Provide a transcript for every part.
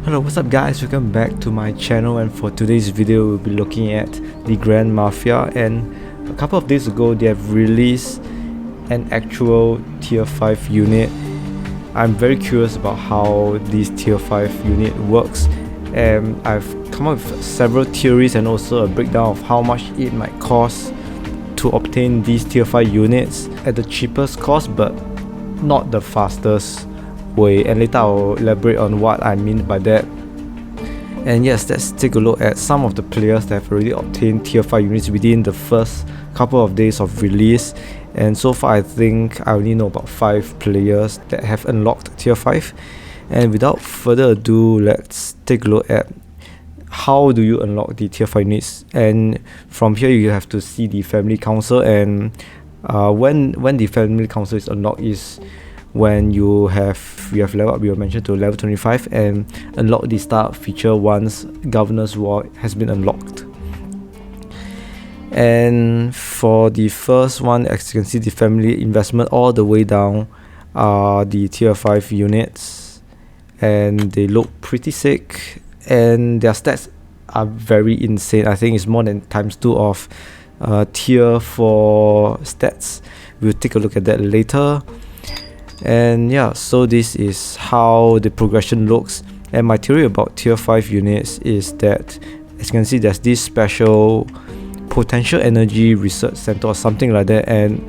Hello, what's up guys, welcome back to my channel, and for today's video we'll be looking at the Grand Mafia. And a couple of days ago they have released an actual tier 5 unit. I'm very curious about how this tier 5 unit works, and I've come up with several theories and also a breakdown of how much it might cost to obtain these tier 5 units at the cheapest cost but not the fastest way, and later I'll elaborate on what I mean by that. And yes, let's take a look at some of the players that have already obtained tier 5 units within the first couple of days of release. And so far I think I only know about 5 players that have unlocked tier 5. And without further ado, let's take a look at how do you unlock the tier 5 units. And from here you have to see the family council, and when the family council is unlocked is when you have leveled up your mention to level 25 and unlock the start feature once Governor's War has been unlocked. And for the first one, as you can see, the family investment all the way down are the tier 5 units, and they look pretty sick, and their stats are very insane. I think it's more than ×2 of tier 4 stats. We'll take a look at that later. And yeah, so this is how the progression looks. And my theory about tier 5 units is that, as you can see, there's this special potential energy research center or something like that, and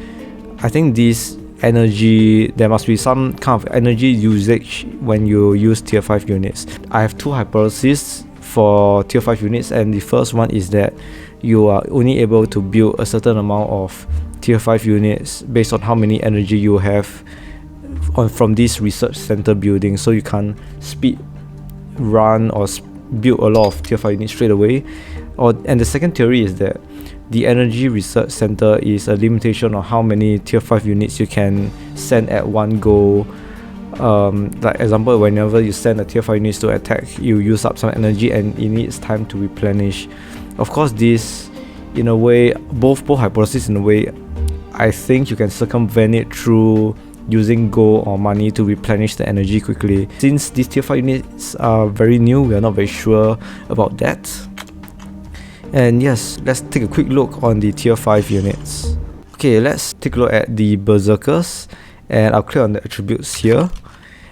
I think this energy, there must be some kind of energy usage when you use tier 5 units. I have 2 hypotheses for tier 5 units, and the first one is that you are only able to build a certain amount of tier 5 units based on how many energy you have from this research center building, so you can't speed run or build a lot of tier 5 units straight away. And the second theory is that the energy research center is a limitation on how many tier 5 units you can send at one go. Like example, whenever you send a tier 5 units to attack, you use up some energy and it needs time to replenish. Of course, this, in a way, both hypotheses, in a way, I think you can circumvent it through using gold or money to replenish the energy quickly. Since these tier 5 units are very new, we are not very sure about that. And yes, let's take a quick look on the tier 5 units. Okay, let's take a look at the berserkers, and I'll click on the attributes here.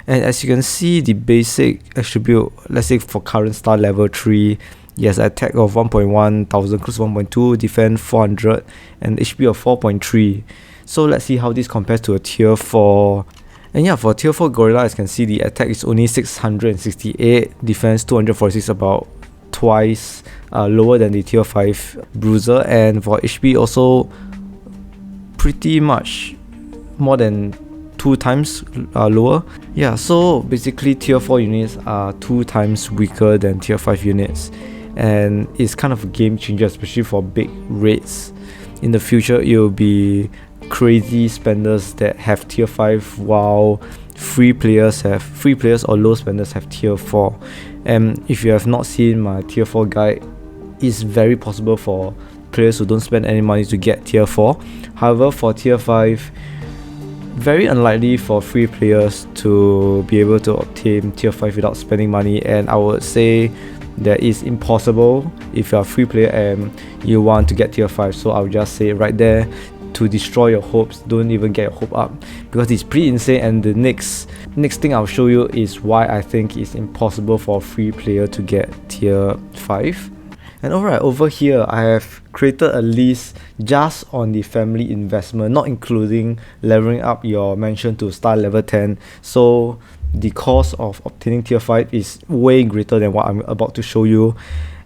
And as you can see, the basic attribute, let's say for current star level 3, yes, attack of 1.1 thousand, close 1.2, defense 400, and HP of 4.3. So let's see how this compares to a tier 4. And yeah, for tier 4 gorilla, as you can see, the attack is only 668, defense 246, about twice lower than the tier 5 bruiser, and for HP also pretty much more than 2 times lower. Yeah, so basically tier 4 units are 2 times weaker than tier 5 units, and it's kind of a game changer, especially for big raids. In the future, it will be crazy spenders that have tier 5 while free players or low spenders have tier 4. And if you have not seen my tier 4 guide, it's very possible for players who don't spend any money to get tier 4. However, for tier 5, very unlikely for free players to be able to obtain tier 5 without spending money, and I would say that is impossible if you're a free player and you want to get tier 5. So I'll just say right there, to destroy your hopes, don't even get your hope up, because it's pretty insane. And the next thing I'll show you is why I think it's impossible for a free player to get tier 5. And alright, over here I have created a list just on the family investment, not including leveling up your mansion to star level 10. So the cost of obtaining tier 5 is way greater than what I'm about to show you.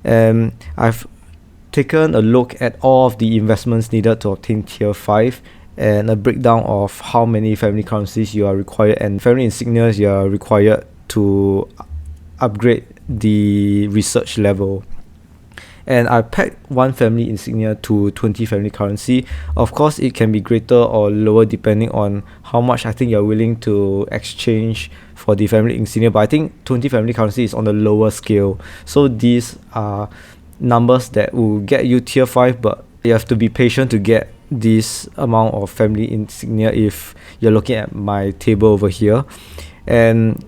And I've taken a look at all of the investments needed to obtain tier 5 and a breakdown of how many family currencies you are required and family insignias you are required to upgrade the research level. And I packed 1 family insignia to 20 family currency. Of course, it can be greater or lower depending on how much I think you're willing to exchange for the family insignia, but I think 20 family currency is on the lower scale. So these are numbers that will get you tier 5, but you have to be patient to get this amount of family insignia if you're looking at my table over here. And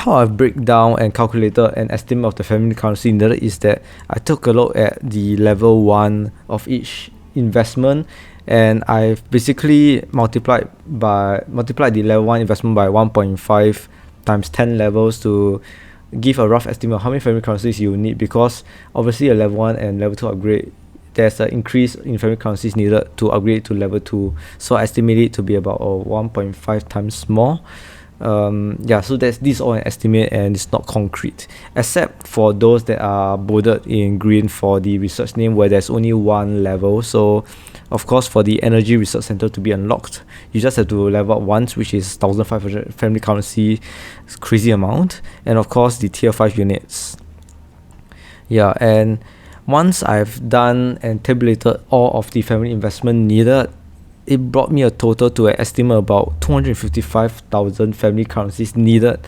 how I break down and calculated an estimate of the family currency needed is that I took a look at the level 1 of each investment, and I've basically multiplied the level 1 investment by 1.5 times 10 levels to give a rough estimate of how many family currencies you need, because obviously a level 1 and level 2 upgrade, there's an increase in family currencies needed to upgrade to level 2, so I estimate it to be about 1.5 times more. So this is all an estimate and it's not concrete, except for those that are bolded in green for the research name, where there's only one level. So of course, for the energy research center to be unlocked, you just have to level up once, which is 1500 family currency. It's crazy amount. And of course the tier 5 units. And once I've done and tabulated all of the family investment needed, it brought me a total to an estimate about 255,000 family currencies needed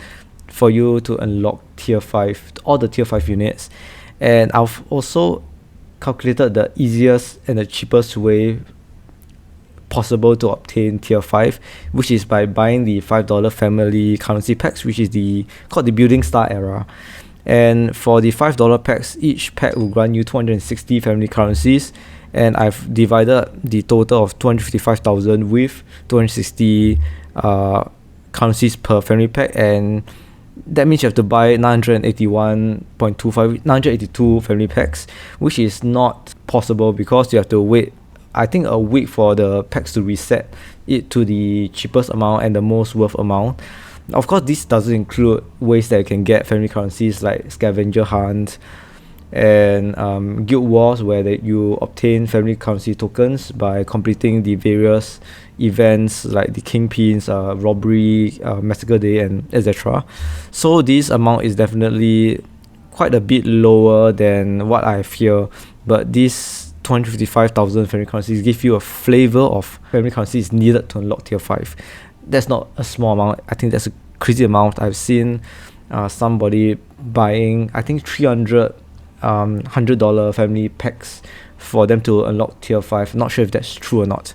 for you to unlock tier 5, all the tier 5 units. And I've also calculated the easiest and the cheapest way possible to obtain tier 5, which is by buying the $5 family currency packs, which is called the Building Star era. And for the $5 packs, each pack will grant you 260 family currencies, and I've divided the total of 255,000 with 260 currencies per family pack, and that means you have to buy 982 family packs, which is not possible because you have to wait, I think, a week for the packs to reset it to the cheapest amount and the most worth amount. Of course, this doesn't include ways that you can get family currencies like scavenger hunt and guild wars, where you obtain family currency tokens by completing the various events like the kingpins, robbery, massacre day, and etc. So this amount is definitely quite a bit lower than what I fear, but this 255,000 family currencies give you a flavor of family currencies needed to unlock tier 5. That's not a small amount. I think that's a crazy amount. I've seen somebody buying, I think, 300 $100 family packs for them to unlock tier 5. Not sure if that's true or not,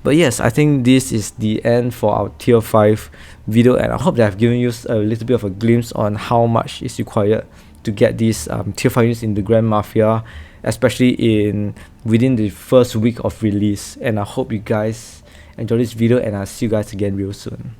but yes, I think this is the end for our tier 5 video, and I hope that I've given you a little bit of a glimpse on how much is required to get these tier 5 units in the Grand Mafia, especially within the first week of release. And I hope you guys enjoy this video, and I'll see you guys again real soon.